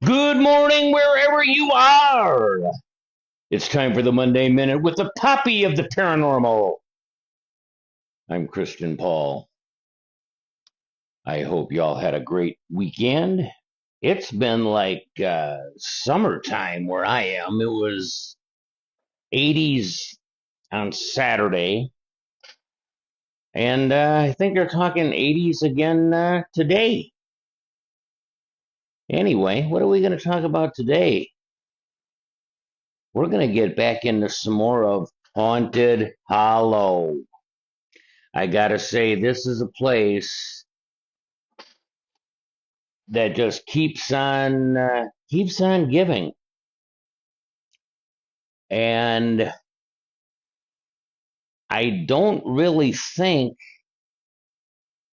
Good morning, wherever you are. It's time for the Monday Minute with the Poppy of the Paranormal. I'm Christian Paul. I hope y'all had a great weekend. It's been like summertime where I am. It was 80s on Saturday, and I think they're talking 80s again today. Anyway, what are we going to talk about today? We're going to get back into some more of Haunted Hollow. I gotta say, this is a place that just keeps on giving, and I don't really think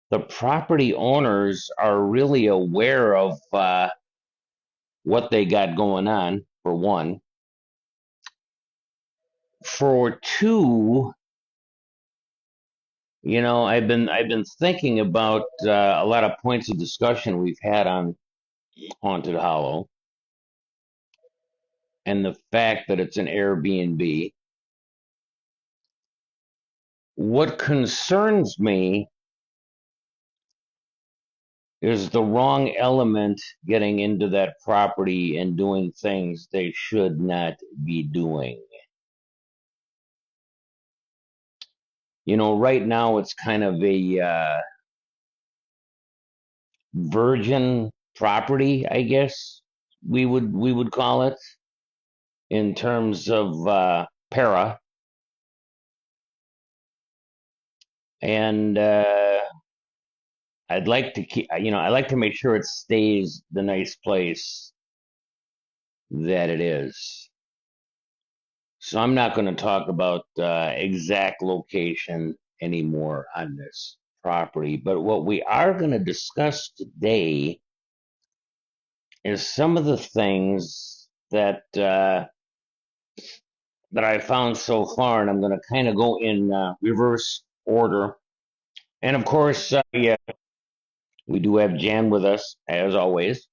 the property owners are really aware of what they got going on. For one, for two, I've been thinking about a lot of points of discussion we've had on Haunted Hollow, and the fact that it's an Airbnb. What concerns me is the wrong element getting into that property and doing things they should not be doing. Right now it's kind of a virgin property, I guess we would call it, in terms of para, and I'd like to keep, I like to make sure it stays the nice place that it is. So I'm not going to talk about exact location anymore on this property, but what we are going to discuss today is some of the things that I found so far, and I'm going to kind of go in reverse order. And of course, yeah, we do have Jan with us as always.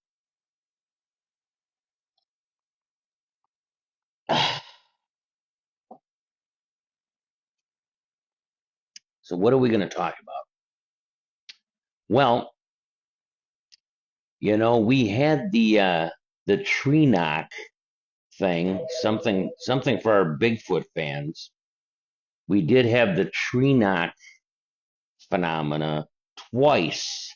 So what are we going to talk about? Well, we had the tree knock thing, something for our Bigfoot fans. We did have the tree knock phenomena twice.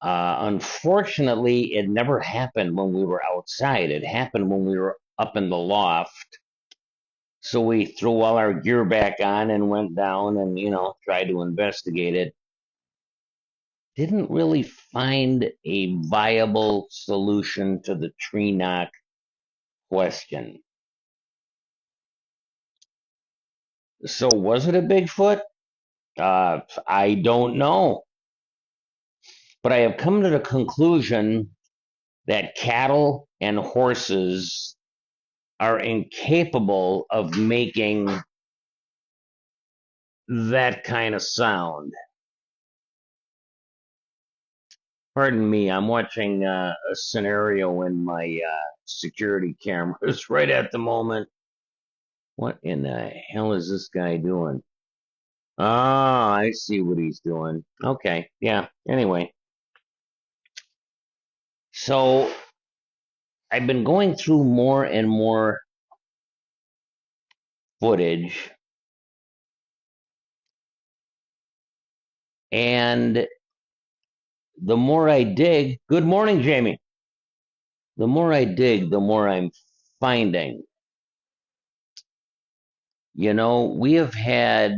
Unfortunately, it never happened when we were outside. It happened when we were up in the loft. So we threw all our gear back on and went down and, tried to investigate it. Didn't really find a viable solution to the tree knock question. So was it a Bigfoot? I don't know. But I have come to the conclusion that cattle and horses are incapable of making that kind of sound. Pardon me, I'm watching a scenario in my security cameras right at the moment. What in the hell is this guy doing? Ah, I see what he's doing. Okay, yeah, anyway. So I've been going through more and more footage, and the more I dig, good morning, Jamie. The more I dig, the more I'm finding. We have had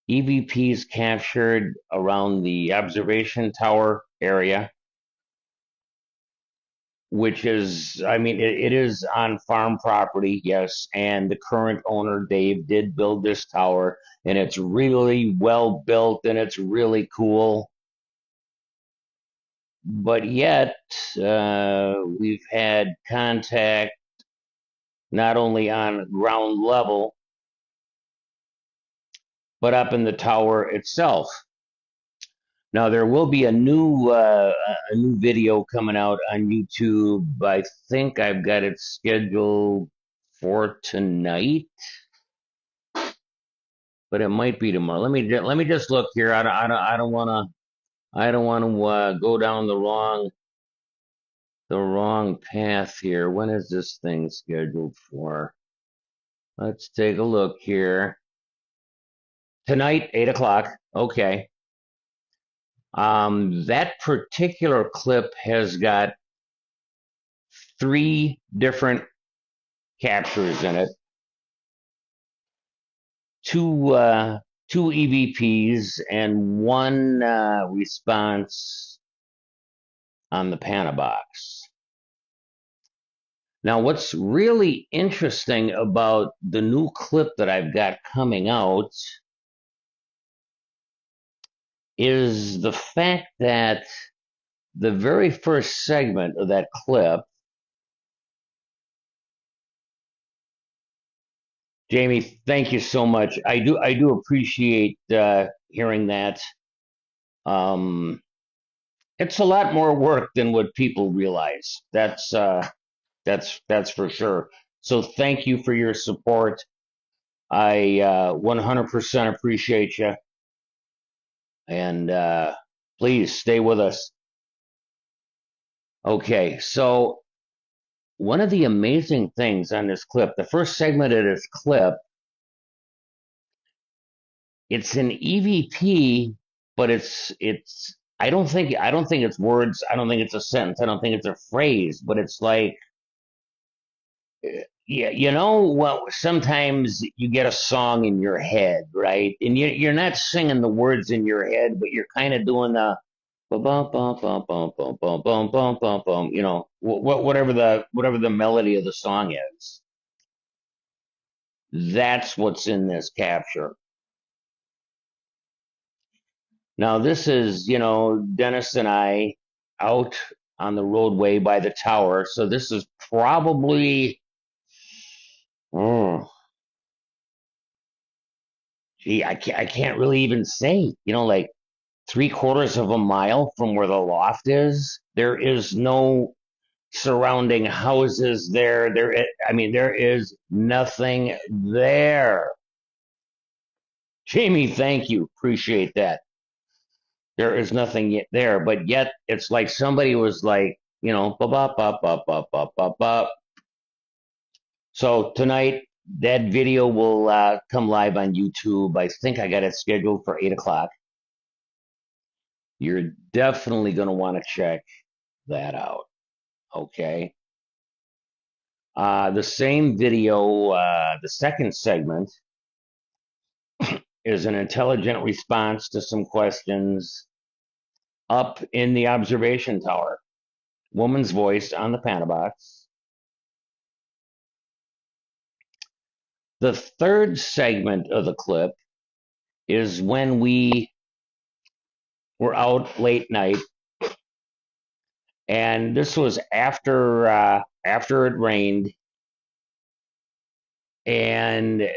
EVPs captured around the observation tower area, which is, I mean, it is on farm property, yes, and the current owner, Dave, did build this tower, and it's really well built and it's really cool. But yet, we've had contact not only on ground level, but up in the tower itself. Now there will be a new video coming out on YouTube. I think I've got it scheduled for tonight, but it might be tomorrow. Let me just look here. I don't want to go down the wrong path here. When is this thing scheduled for? Let's take a look here. Tonight, 8 o'clock. Okay. That particular clip has got three different captures in it, two EVPs, and one response on the Panabox. Now, what's really interesting about the new clip that I've got coming out is the fact that the very first segment of that clip, Jamie, thank you so much. I do appreciate hearing that. Um, it's a lot more work than what people realize. That's for sure. So thank you for your support. I 100% appreciate you, and please stay with us. Okay, so one of the amazing things on this clip, the first segment of this clip, it's an EVP, but it's I don't think it's words, I don't think it's a sentence, I don't think it's a phrase, but it's like, yeah, you know what? Sometimes you get a song in your head, right? And you're not singing the words in your head, but you're kind of doing the bum bum bum bum bum bum bum bum bum bum bum. You know, whatever the melody of the song is. That's what's in this capture. Now, this is, Dennis and I out on the roadway by the tower. So this is probably, oh, gee, I can't really even say, like 3/4 of a mile from where the loft is. There is no surrounding houses there. There is nothing there. Jamie, thank you. Appreciate that. There is nothing yet there, but yet it's like somebody was like, bop, bop, bop, bop, bop, bop, bop, bop. So tonight, that video will come live on YouTube. I think I got it scheduled for 8 o'clock. You're definitely going to want to check that out. Okay. The same video, the second segment, is an intelligent response to some questions up in the observation tower. Woman's voice on the Panabox. The third segment of the clip is when we were out late night, and this was after it rained, and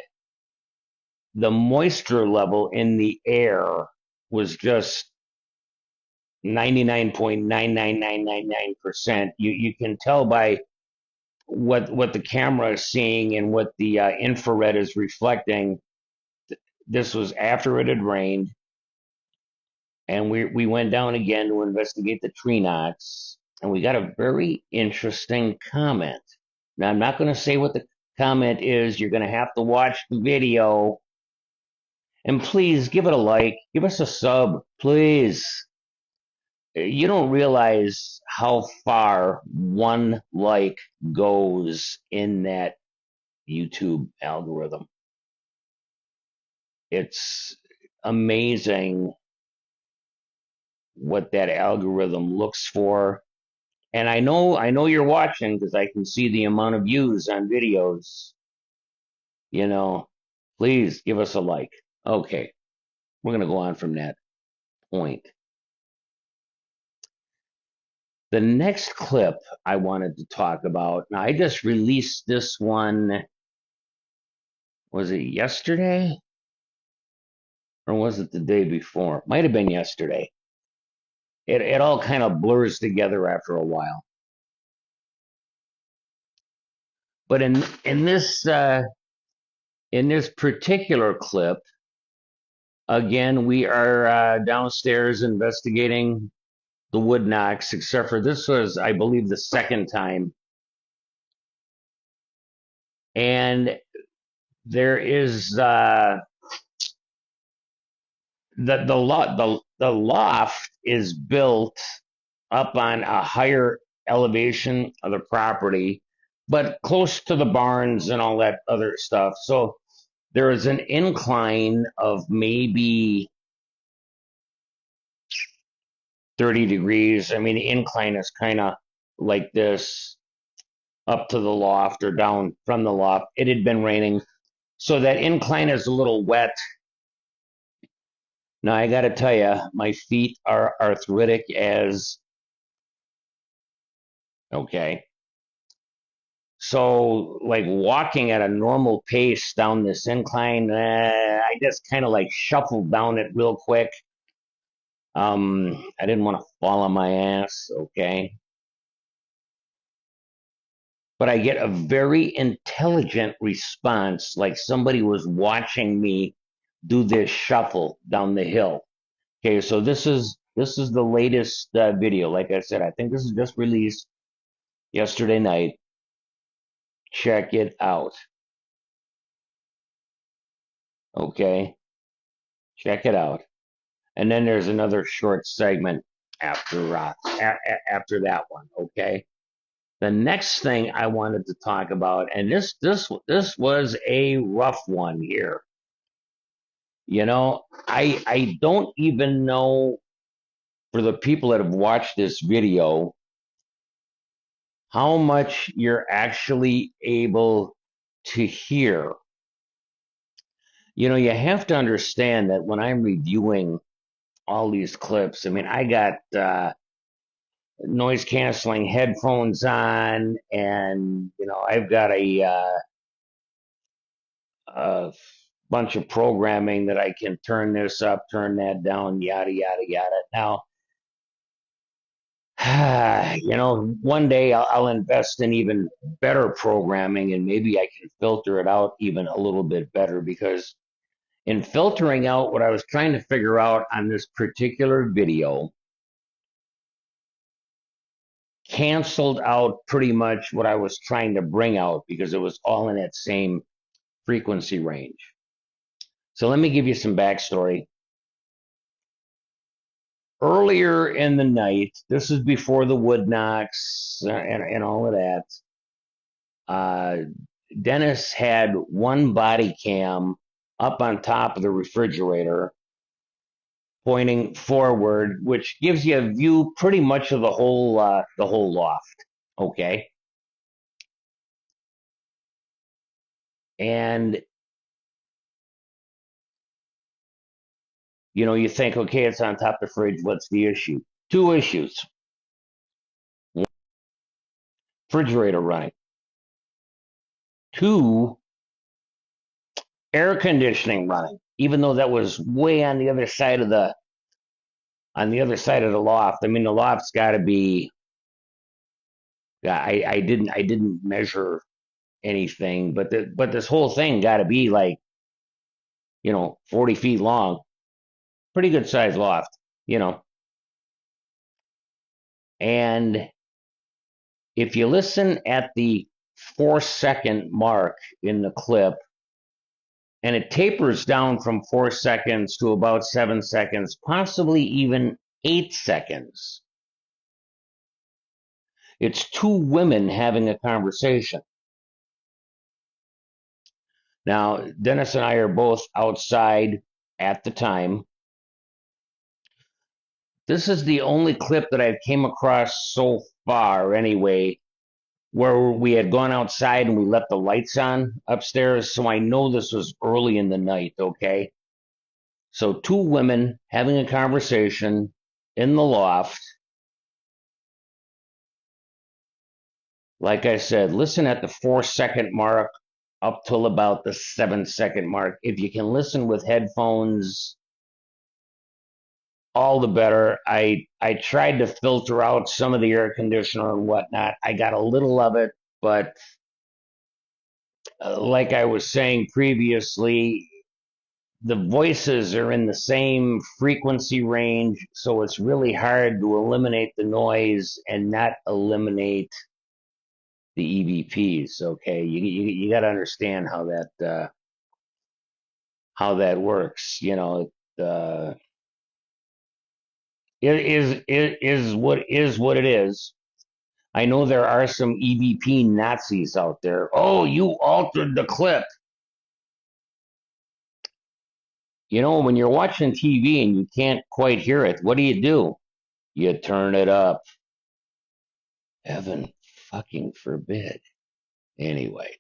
the moisture level in the air was just 99.99999%. You can tell by what the camera is seeing and what the infrared is reflecting. This was after it had rained, and we went down again to investigate the tree knots, and we got a very interesting comment. Now, I'm not going to say what the comment is. You're going to have to watch the video. And please give it a like. Give us a sub, please. You don't realize how far one like goes in that YouTube algorithm. It's amazing what that algorithm looks for. And I know you're watching because I can see the amount of views on videos. Please give us a like. Okay, we're going to go on from that point. The next clip I wanted to talk about, now I just released this one, was it yesterday? Or was it the day before? Might have been yesterday. it all kind of blurs together after a while. But in this particular clip, again, we are downstairs investigating the wood knocks, except for this was, I believe, the second time. And there is the loft is built up on a higher elevation of the property, but close to the barns and all that other stuff. So there is an incline of maybe 30 degrees. I mean, the incline is kind of like this up to the loft or down from the loft. It had been raining, so that incline is a little wet. Now, I got to tell you, my feet are arthritic as okay. So, like walking at a normal pace down this incline, I just kind of like shuffled down it real quick. I didn't want to fall on my ass, okay? But I get a very intelligent response, like somebody was watching me do this shuffle down the hill. Okay, so this is the latest video. Like I said, I think this is just released yesterday night. Check it out. Okay, check it out. And then there's another short segment after after that one. Okay. The next thing I wanted to talk about, and this was a rough one here. You know, I don't even know, for the people that have watched this video, how much you're actually able to hear. You know, you have to understand that when I'm reviewing all these clips, I mean, I got noise canceling headphones on, and you know, I've got a bunch of programming that I can turn this up, turn that down, yada yada yada. Now, you know, one day I'll invest in even better programming, and maybe I can filter it out even a little bit better, because in filtering out what I was trying to figure out on this particular video, canceled out pretty much what I was trying to bring out, because it was all in that same frequency range. So let me give you some backstory. Earlier in the night, this is before the wood knocks and all of that, uh, Dennis had one body cam up on top of the refrigerator pointing forward, which gives you a view pretty much of the whole loft. Okay. And you know, you think, okay, it's on top of the fridge. What's the issue? Two issues. One, refrigerator running. Two, air conditioning running. Even though that was way on the other side of the loft. I mean, the loft's got to be. Yeah, I didn't measure anything, but this whole thing got to be like, you know, 40 feet long. Pretty good size loft, you know. And if you listen at the 4-second mark in the clip, and it tapers down from 4 seconds to about 7 seconds, possibly even 8 seconds. It's two women having a conversation. Now, Dennis and I are both outside at the time. This is the only clip that I've came across so far, anyway, where we had gone outside and we left the lights on upstairs. So I know this was early in the night, okay? So two women having a conversation in the loft. Like I said, listen at the 4-second mark up till about the 7-second mark. If you can listen with headphones, all the better. I tried to filter out some of the air conditioner and whatnot. I got a little of it, but like I was saying previously, the voices are in the same frequency range, so it's really hard to eliminate the noise and not eliminate the EVPs. Okay, you got to understand how that works. It is what it is. I know there are some EVP Nazis out there. Oh, you altered the clip. When you're watching TV and you can't quite hear it, what do? You turn it up. Heaven fucking forbid. Anyway,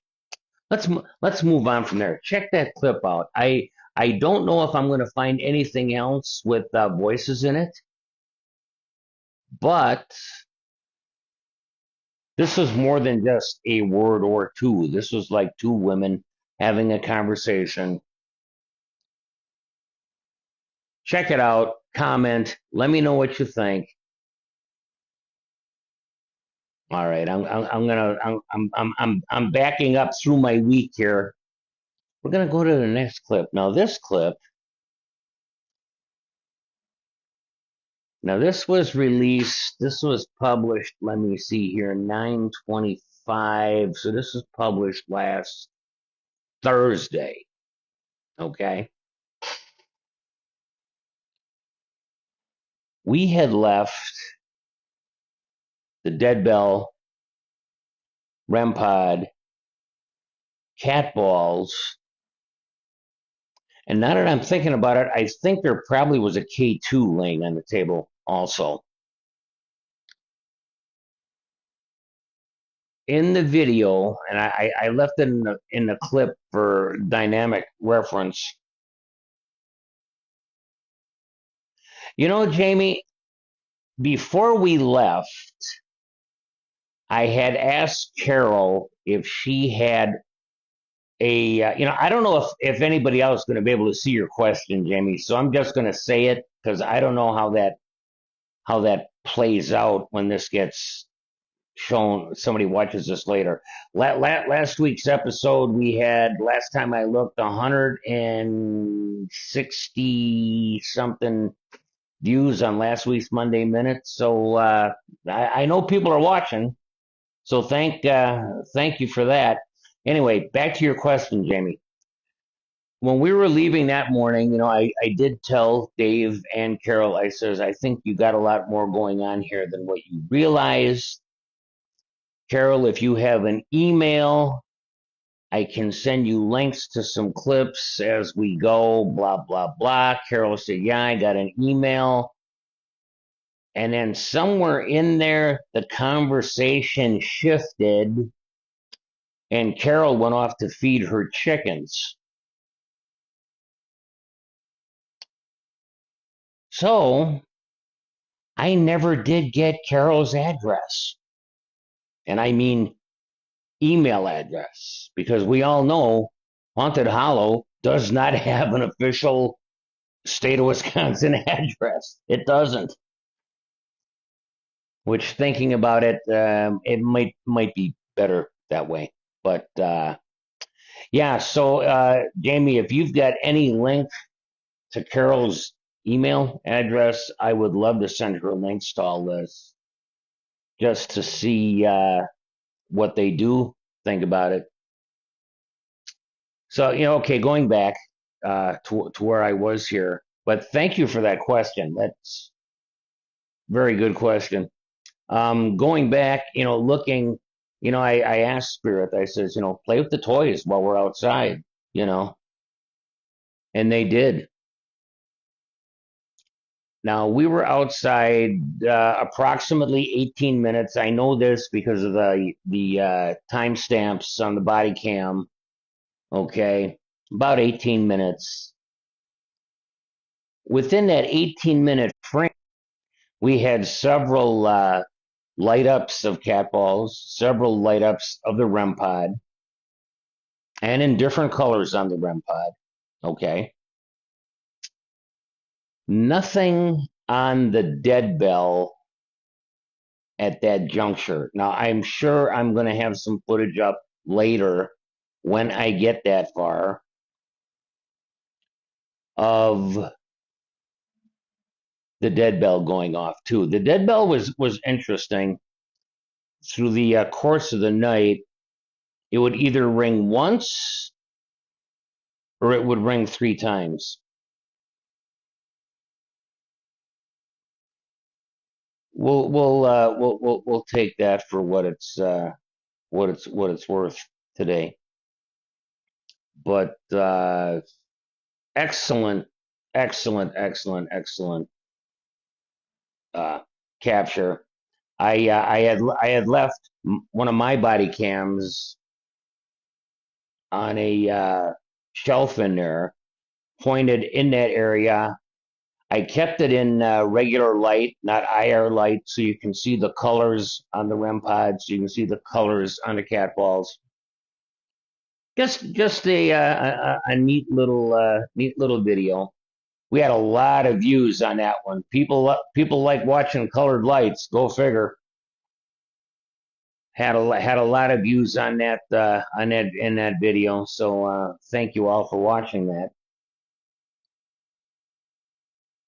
let's move on from there. Check that clip out. I don't know if I'm going to find anything else with voices in it, but this was more than just a word or two. This was like two women having a conversation. Check it out. Comment. Let me know what you think. All right, I'm backing up through my week here. We're gonna go to the next clip. Now this clip. Now this was released. This was published. Let me see here. 9/25. So this was published last Thursday. Okay. We had left the Dead Bell, REM pod, cat balls, and now that I'm thinking about it, I think there probably was a K2 laying on the table also. In the video, and I left it in the clip for dynamic reference. Jamie, before we left, I had asked Carol if she had I don't know if anybody else is going to be able to see your question, Jamie. So I'm just going to say it because I don't know how that plays out when this gets shown. Somebody watches this later. Last week's episode, we had last time I looked 160 something views on last week's Monday Minute. So I know people are watching. So thank you for that. Anyway, back to your question, Jamie. When we were leaving that morning, I did tell Dave and Carol, I says, I think you got a lot more going on here than what you realize. Carol, if you have an email, I can send you links to some clips as we go, blah, blah, blah. Carol said, yeah, I got an email. And then somewhere in there, the conversation shifted and Carol went off to feed her chickens. So I never did get Carol's address. And I mean email address, because we all know Haunted Hollow does not have an official state of Wisconsin address. It doesn't. Which, thinking about it, it might be better that way. But yeah, so Jamie, if you've got any link to Carol's email address, I would love to send her links to all this just to see what they do. Think about it. So, okay, going back to where I was here, but thank you for that question. That's a very good question. Going back, looking, I asked Spirit, I says, play with the toys while we're outside, and they did. Now, we were outside approximately 18 minutes. I know this because of the timestamps on the body cam. Okay, about 18 minutes. Within that 18-minute frame, we had several light ups of cat balls, several light ups of the REM pod, and in different colors on the REM pod. Okay. Nothing on the dead bell at that juncture. Now, I'm sure I'm going to have some footage up later when I get that far of the dead bell going off too. The dead bell was interesting. Through the course of the night, it would either ring once or it would ring 3 times. We'll take that for what it's worth today. But excellent, excellent uh, capture. I had left one of my body cams on a shelf in there, pointed in that area. I kept it in regular light, not IR light, so you can see the colors on the REM pods. You can see the colors on the cat balls. Just a neat little video. We had a lot of views on that one. People like watching colored lights. Go figure. Had a lot of views on that in that video. So thank you all for watching that.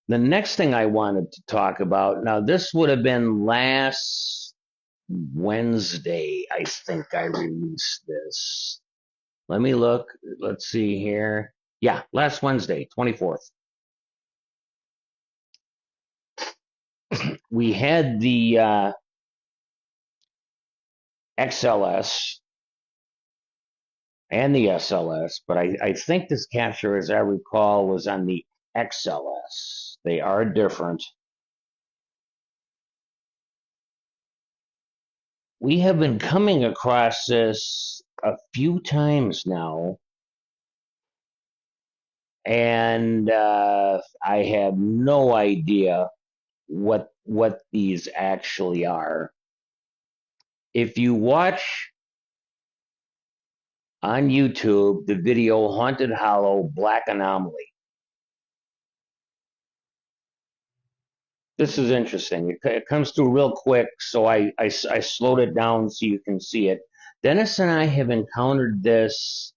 The next thing I wanted to talk about, now this would have been last Wednesday, I think I released this. Let me look. Let's see here. Yeah, last Wednesday, 24th. We had the XLS and the SLS, but I think this capture, as I recall, was on the XLS. They are different. We have been coming across this a few times now, and I have no idea what these actually are. If you watch on YouTube the video Haunted Hollow Black Anomaly, this is interesting. It comes through real quick, so I slowed it down so you can see it. Dennis and I have encountered this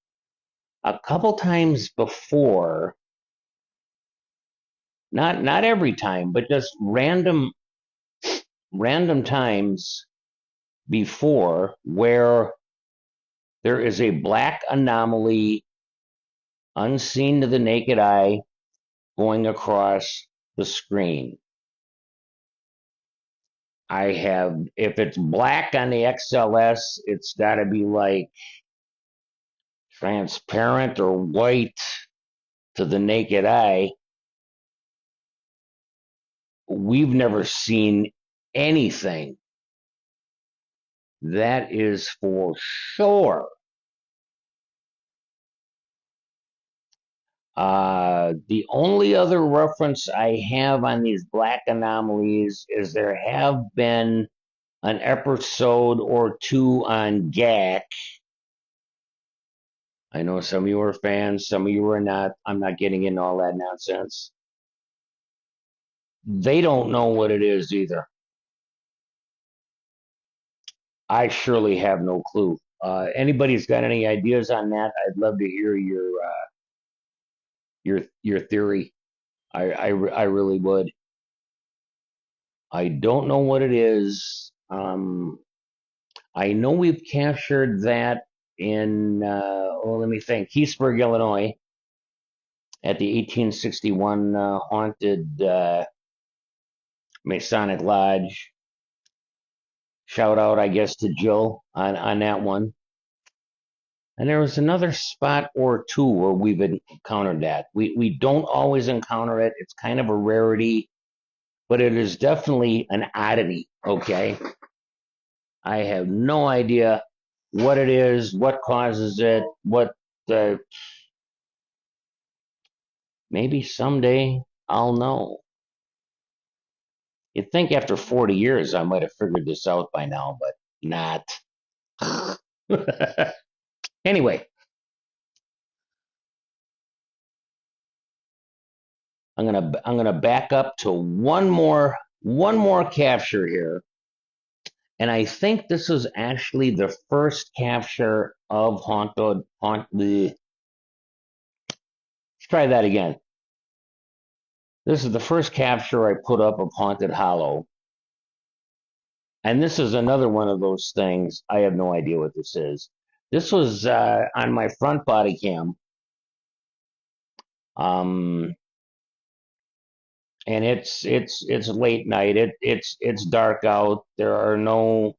a couple times before. Not every time, but just random times before, where there is a black anomaly unseen to the naked eye going across the screen. If it's black on the XLS, it's got to be like transparent or white to the naked eye. We've never seen anything. That is for sure. The only other reference I have on these black anomalies is there have been an episode or two on GAC. I know some of you are fans, some of you are not. I'm not getting into all that nonsense. They don't know what it is either. I surely have no clue. Anybody's got any ideas on that? I'd love to hear your theory. I really would. I don't know what it is. I know we've captured that in, let me think, Keithsburg, Illinois, at the 1861 haunted Masonic Lodge. Shout out, I guess, to Jill on that one. And there was another spot or two where we've encountered that. We don't always encounter it. It's kind of a rarity, but it is definitely an oddity, okay? I have no idea what it is, what causes it, maybe someday I'll know. You'd think after 40 years I might have figured this out by now, but not. Anyway, I'm gonna back up to one more capture here, and I think this is actually the first capture of Let's try that again. This is the first capture I put up of Haunted Hollow. And this is another one of those things. I have no idea what this is. This was on my front body cam. Um, and it's late night. It's dark out. There are no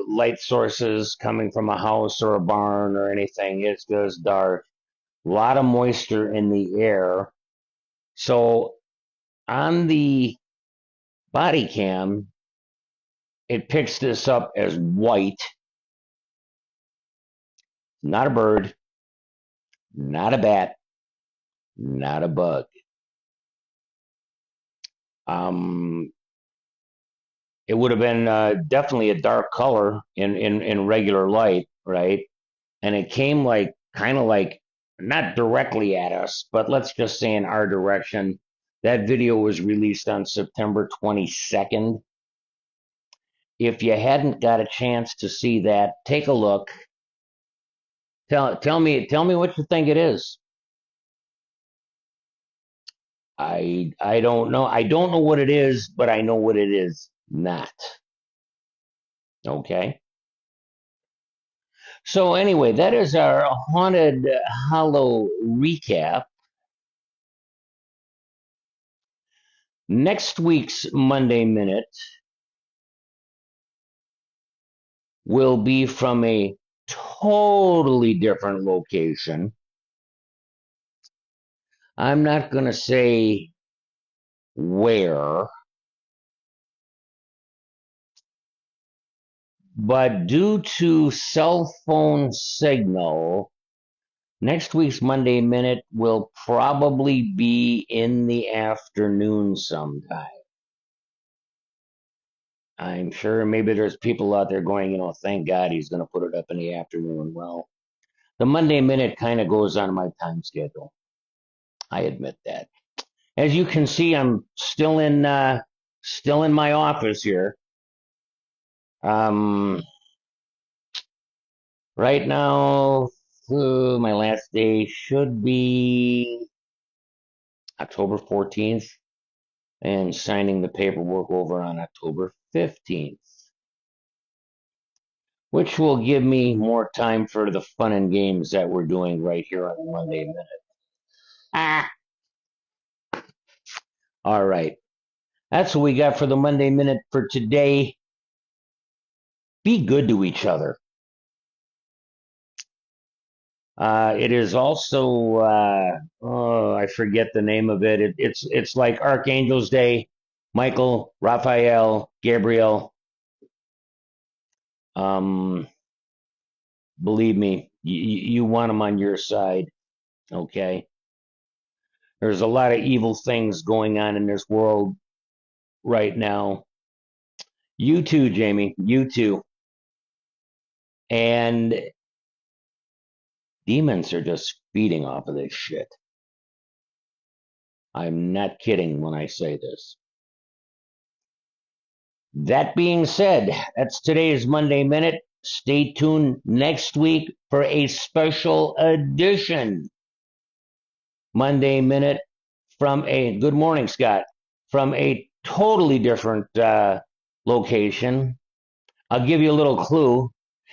light sources coming from a house or a barn or anything. It's just dark. A lot of moisture in the air. So on the body cam, it picks this up as white. Not a bird, not a bat, not a bug. Um, it would have been definitely a dark color in regular light, right? And it came like kind of like not directly at us, but let's just say in our direction. That video was released on September 22nd. If you hadn't got a chance to see that, take a look. Tell me what you think it is. I don't know. I don't know what it is, but I know what it is not. Okay. So anyway, that is our Haunted Hollow recap. Next week's Monday Minute will be from a totally different location. I'm not going to say where, but due to cell phone signal, next week's Monday Minute will probably be in the afternoon sometime. I'm sure maybe there's people out there going, thank God he's going to put it up in the afternoon. Well, the Monday Minute kind of goes on my time schedule. I admit that. As you can see, I'm still in my office here. Um, right now, my last day should be October 14th, and signing the paperwork over on October 15th, which will give me more time for the fun and games that we're doing right here on the Monday Minute. Ah, all right. That's what we got for the Monday Minute for today. Be good to each other. It is also, I forget the name of it. It's like Archangel's Day. Michael, Raphael, Gabriel. Um, Believe me, you want them on your side. Okay. There's a lot of evil things going on in this world right now. You too, Jamie. You too. And demons are just feeding off of this shit. I'm not kidding when I say this. That being said, that's today's Monday Minute. Stay tuned next week for a special edition Monday Minute from a good morning, Scott, from a totally different location. I'll give you a little clue.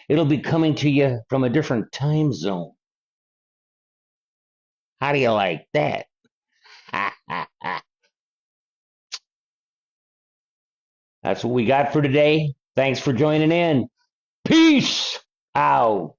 It'll be coming to you from a different time zone. How do you like that? That's what we got for today. Thanks for joining in. Peace out.